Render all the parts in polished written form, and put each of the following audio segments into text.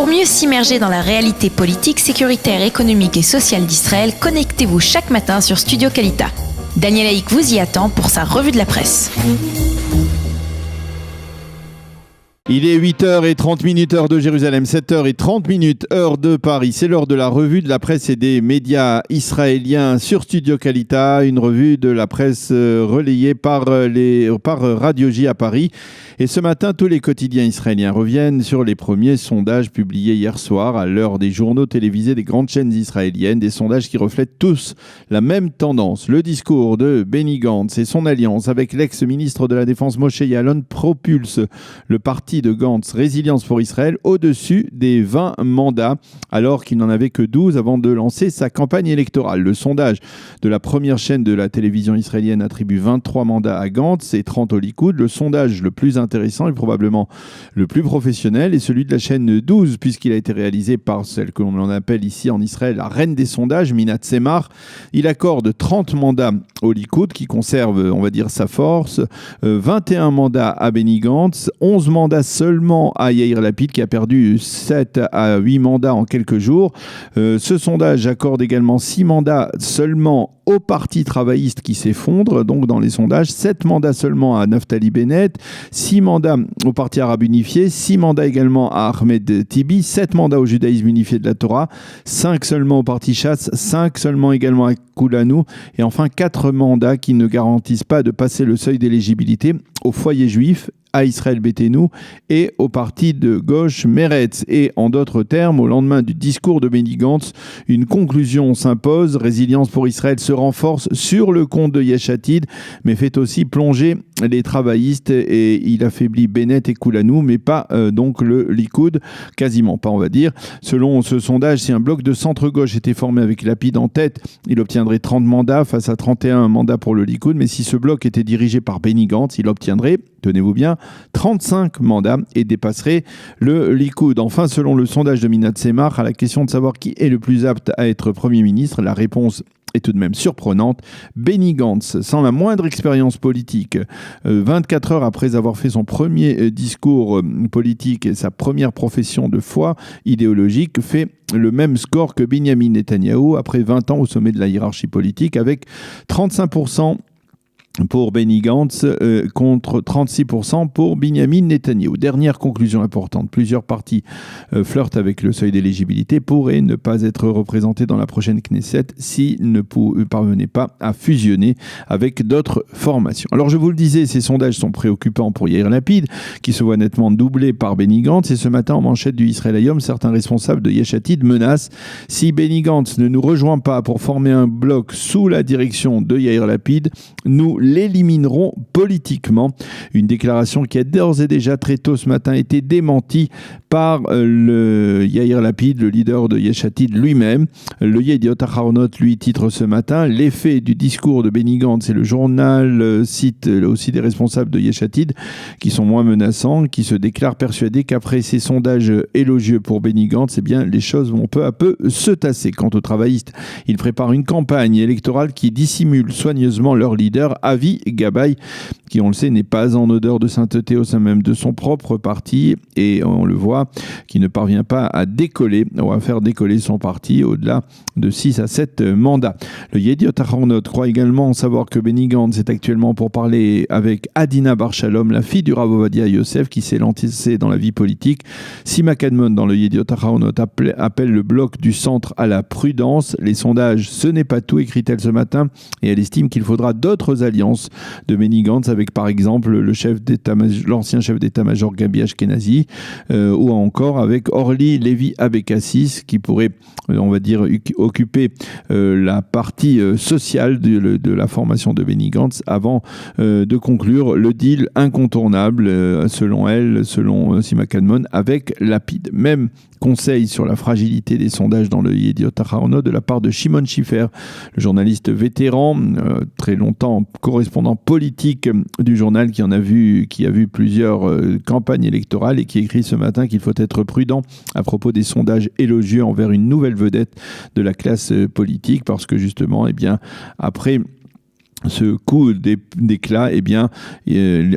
Pour mieux s'immerger dans la réalité politique, sécuritaire, économique et sociale d'Israël, connectez-vous chaque matin sur Studio Kalita. Daniel Haïk vous y attend pour sa revue de la presse. Il est 8h30 heure de Jérusalem, 7h30 heure de Paris. C'est l'heure de la revue de la presse et des médias israéliens sur Studio Kalita, une revue de la presse relayée par Radio J à Paris. Et ce matin, tous les quotidiens israéliens reviennent sur les premiers sondages publiés hier soir à l'heure des journaux télévisés des grandes chaînes israéliennes, des sondages qui reflètent tous la même tendance. Le discours de Benny Gantz et son alliance avec l'ex-ministre de la Défense Moshe Yaalon propulse le parti de Gantz, Résilience pour Israël, au-dessus des 20 mandats, alors qu'il n'en avait que 12 avant de lancer sa campagne électorale. Le sondage de la première chaîne de la télévision israélienne attribue 23 mandats à Gantz et 30 au Likoud. Le sondage le plus intéressant et probablement le plus professionnel est celui de la chaîne 12, puisqu'il a été réalisé par celle que l'on appelle ici en Israël la reine des sondages, Minat Semar. Il accorde 30 mandats au Likoud, qui conserve, on va dire, sa force, 21 mandats à Benny Gantz, 11 mandats seulement à Yair Lapid, qui a perdu 7 à 8 mandats en quelques jours. Ce sondage accorde également 6 mandats seulement au parti travailliste qui s'effondre, donc dans les sondages, 7 mandats seulement à Naftali Bennett, 6 mandats au parti arabe unifié, 6 mandats également à Ahmed Tibi, 7 mandats au judaïsme unifié de la Torah, 5 seulement au parti Chasse, 5 seulement également à Kulanu, et enfin 4 mandats qui ne garantissent pas de passer le seuil d'éligibilité au foyer juif, à Israël Beiteinu et au parti de gauche Meretz. Et en d'autres termes, au lendemain du discours de Benny Gantz, une conclusion s'impose. Résilience pour Israël se renforce sur le compte de Yesh Atid, mais fait aussi plonger les travaillistes et il affaiblit Bennett et Kulanu, mais pas donc le Likoud, quasiment pas on va dire. Selon ce sondage, si un bloc de centre-gauche était formé avec Lapid en tête, il obtiendrait 30 mandats face à 31 mandats pour le Likoud, mais si ce bloc était dirigé par Benny Gantz, il obtiendrait, tenez-vous bien, 35 mandats et dépasserait le Likoud. Enfin, selon le sondage de Minat Semar, à la question de savoir qui est le plus apte à être Premier ministre, la réponse est tout de même surprenante. Benny Gantz, sans la moindre expérience politique, 24 heures après avoir fait son premier discours politique et sa première profession de foi idéologique, fait le même score que Benyamin Netanyahou après 20 ans au sommet de la hiérarchie politique, avec 35% pour Benny Gantz contre 36% pour Benyamin Netanyahou. Dernière conclusion importante, plusieurs partis flirtent avec le seuil d'éligibilité, pourraient ne pas être représentés dans la prochaine Knesset s'ils ne parvenaient pas à fusionner avec d'autres formations. Alors je vous le disais, ces sondages sont préoccupants pour Yair Lapid, qui se voit nettement doublé par Benny Gantz, et ce matin en manchette du Israël Hayom, certains responsables de Yesh Atid menacent: si Benny Gantz ne nous rejoint pas pour former un bloc sous la direction de Yair Lapid, nous l'élimineront politiquement. Une déclaration qui a d'ores et déjà très tôt ce matin été démentie par le Yair Lapid, le leader de Yesh Atid lui-même. Le Yediot Aharonot lui titre ce matin: l'effet du discours de Benny Gantz, et le journal cite aussi des responsables de Yesh Atid qui sont moins menaçants, qui se déclarent persuadés qu'après ces sondages élogieux pour Benny Gantz, eh bien, les choses vont peu à peu se tasser. Quant aux travaillistes, ils préparent une campagne électorale qui dissimule soigneusement leur leader, Avi Gabay, qui, on le sait, n'est pas en odeur de sainteté au sein même de son propre parti, et on le voit, qui ne parvient pas à décoller, ou à faire décoller son parti au-delà de 6 à 7 mandats. Le Yediot Aharonot croit également savoir que Benny Gantz est actuellement pour parler avec Adina Bar Shalom, la fille du Rav Ovadia Yosef, qui s'est lancée dans la vie politique. Sima Kadmon, dans le Yediot Aharonot, appelle le bloc du centre à la prudence. Les sondages, ce n'est pas tout, écrit-elle ce matin, et elle estime qu'il faudra d'autres alliances de Benny Gantz avec, par exemple, l'ancien chef d'état-major Gabi Ashkenazi, ou encore avec Orly Lévi Abekassis, qui pourrait, on va dire, occuper la partie sociale de la formation de Benny Gantz avant de conclure le deal incontournable, selon elle, selon Sima Kadmon, avec Lapid. Même conseil sur la fragilité des sondages dans le Yediot Aharonot de la part de Shimon Schiffer, le journaliste vétéran, très longtemps correspondant politique du journal, qui a vu plusieurs campagnes électorales, et qui écrit ce matin qu'il faut être prudent à propos des sondages élogieux envers une nouvelle vedette de la classe politique, parce que justement, eh bien, après ce coup d'éclat,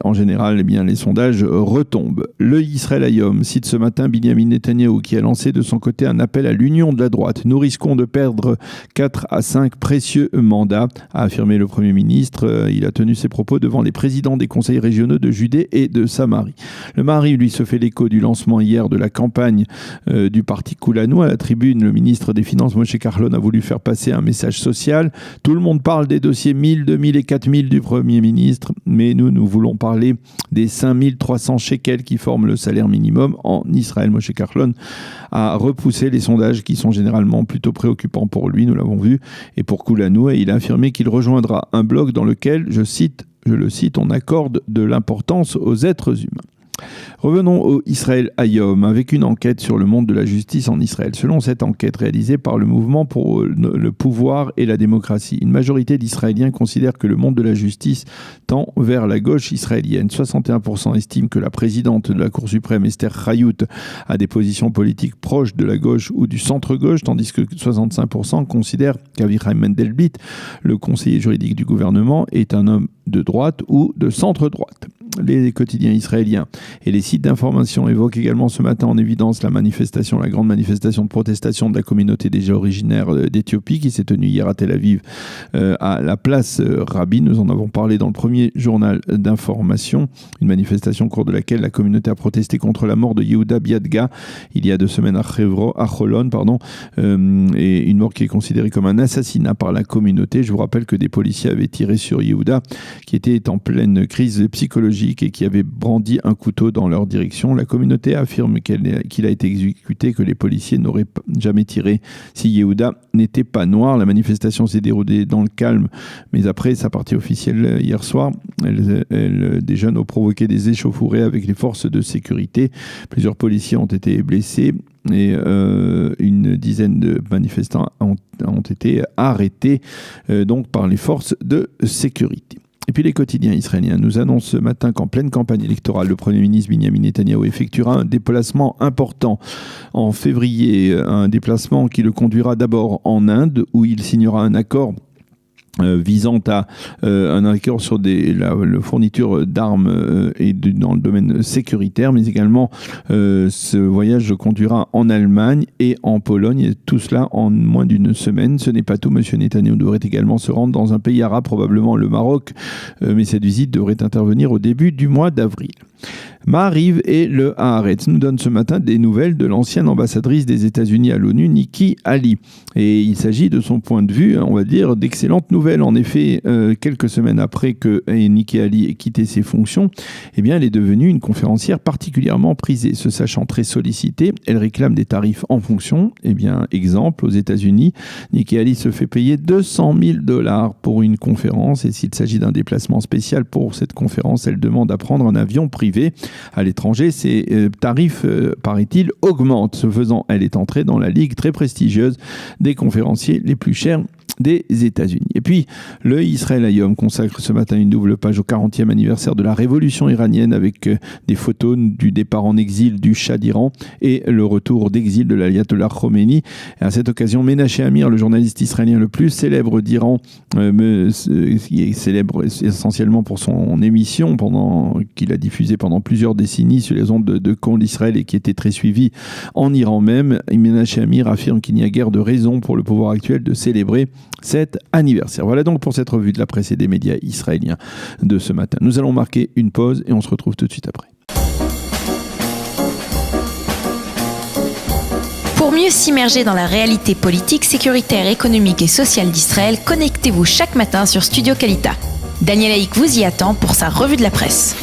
en général, les sondages retombent. Le Israël Hayom cite ce matin Binyamin Netanyahou qui a lancé de son côté un appel à l'union de la droite. Nous risquons de perdre 4 à 5 précieux mandats, a affirmé le Premier ministre. Il a tenu ses propos devant les présidents des conseils régionaux de Judée et de Samarie. Le Mari, lui, se fait l'écho du lancement hier de la campagne du parti Kulanu. À la tribune, le ministre des Finances, Moshe Kahlon, a voulu faire passer un message social. Tout le monde parle des dossiers 1000, 2000 et 4000 du Premier ministre, mais nous voulons parler des 5300 shekels qui forment le salaire minimum en Israël. Moshe Kahlon a repoussé les sondages qui sont généralement plutôt préoccupants pour lui, nous l'avons vu, et pour Kulanu, et il a affirmé qu'il rejoindra un blog dans lequel, je le cite, on accorde de l'importance aux êtres humains. Revenons au Israël Hayom avec une enquête sur le monde de la justice en Israël. Selon cette enquête réalisée par le mouvement pour le pouvoir et la démocratie, une majorité d'Israéliens considèrent que le monde de la justice tend vers la gauche israélienne. 61% estiment que la présidente de la Cour suprême, Esther Chayut, a des positions politiques proches de la gauche ou du centre-gauche, tandis que 65% considèrent qu'Avichai Mendelblit, le conseiller juridique du gouvernement, est un homme de droite ou de centre-droite. Les quotidiens israéliens et les sites d'information évoquent également ce matin en évidence la grande manifestation de protestation de la communauté des originaires d'Éthiopie qui s'est tenue hier à Tel Aviv à la place Rabin. Nous en avons parlé dans le premier journal d'information. Une manifestation au cours de laquelle la communauté a protesté contre la mort de Yehuda Biadga il y a 2 semaines à Cholon, et une mort qui est considérée comme un assassinat par la communauté. Je vous rappelle que des policiers avaient tiré sur Yehuda qui était en pleine crise psychologique et qui avait brandi un couteau dans leur direction. La communauté affirme qu'il a été exécuté, que les policiers n'auraient jamais tiré si Yehuda n'était pas noir. La manifestation s'est déroulée dans le calme, mais après sa partie officielle hier soir, des jeunes ont provoqué des échauffourées avec les forces de sécurité. Plusieurs policiers ont été blessés et une dizaine de manifestants ont été arrêtés donc par les forces de sécurité. Et puis les quotidiens israéliens nous annoncent ce matin qu'en pleine campagne électorale, le Premier ministre Binyamin Netanyahou effectuera un déplacement important en février, un déplacement qui le conduira d'abord en Inde, où il signera un accord visant à un accord sur la fourniture d'armes et dans le domaine sécuritaire, mais également ce voyage conduira en Allemagne et en Pologne, et tout cela en moins d'une semaine. Ce n'est pas tout, M. Netanyahou devrait également se rendre dans un pays arabe, probablement le Maroc, mais cette visite devrait intervenir au début du mois d'avril. Maariv et le Haaretz nous donnent ce matin des nouvelles de l'ancienne ambassadrice des États-Unis à l'ONU, Nikki Haley. Et il s'agit de son point de vue, on va dire, d'excellentes nouvelles. En effet, quelques semaines après que Nikki Haley ait quitté ses fonctions, elle est devenue une conférencière particulièrement prisée. Se sachant très sollicitée, elle réclame des tarifs en fonction. Exemple, aux États-Unis, Nikki Haley se fait payer $200,000 pour une conférence. Et s'il s'agit d'un déplacement spécial pour cette conférence, elle demande à prendre un avion privé. À l'étranger, ces tarifs, paraît-il, augmentent. Ce faisant, elle est entrée dans la ligue très prestigieuse des conférenciers les plus chers des États-Unis. Et puis, le Israël Hayom consacre ce matin une double page au 40e anniversaire de la révolution iranienne avec des photos du départ en exil du Shah d'Iran et le retour d'exil de l'ayatollah Khomeini. Et à cette occasion, Menaché Amir, le journaliste israélien le plus célèbre d'Iran, qui est célèbre essentiellement pour son émission qu'il a diffusée pendant plusieurs décennies sur les ondes de Kol Israël et qui était très suivie en Iran même. Menaché Amir affirme qu'il n'y a guère de raison pour le pouvoir actuel de célébrer cet anniversaire. Voilà donc pour cette revue de la presse et des médias israéliens de ce matin. Nous allons marquer une pause et on se retrouve tout de suite après. Pour mieux s'immerger dans la réalité politique, sécuritaire, économique et sociale d'Israël, connectez-vous chaque matin sur Studio Kalita. Daniel Haïk vous y attend pour sa revue de la presse.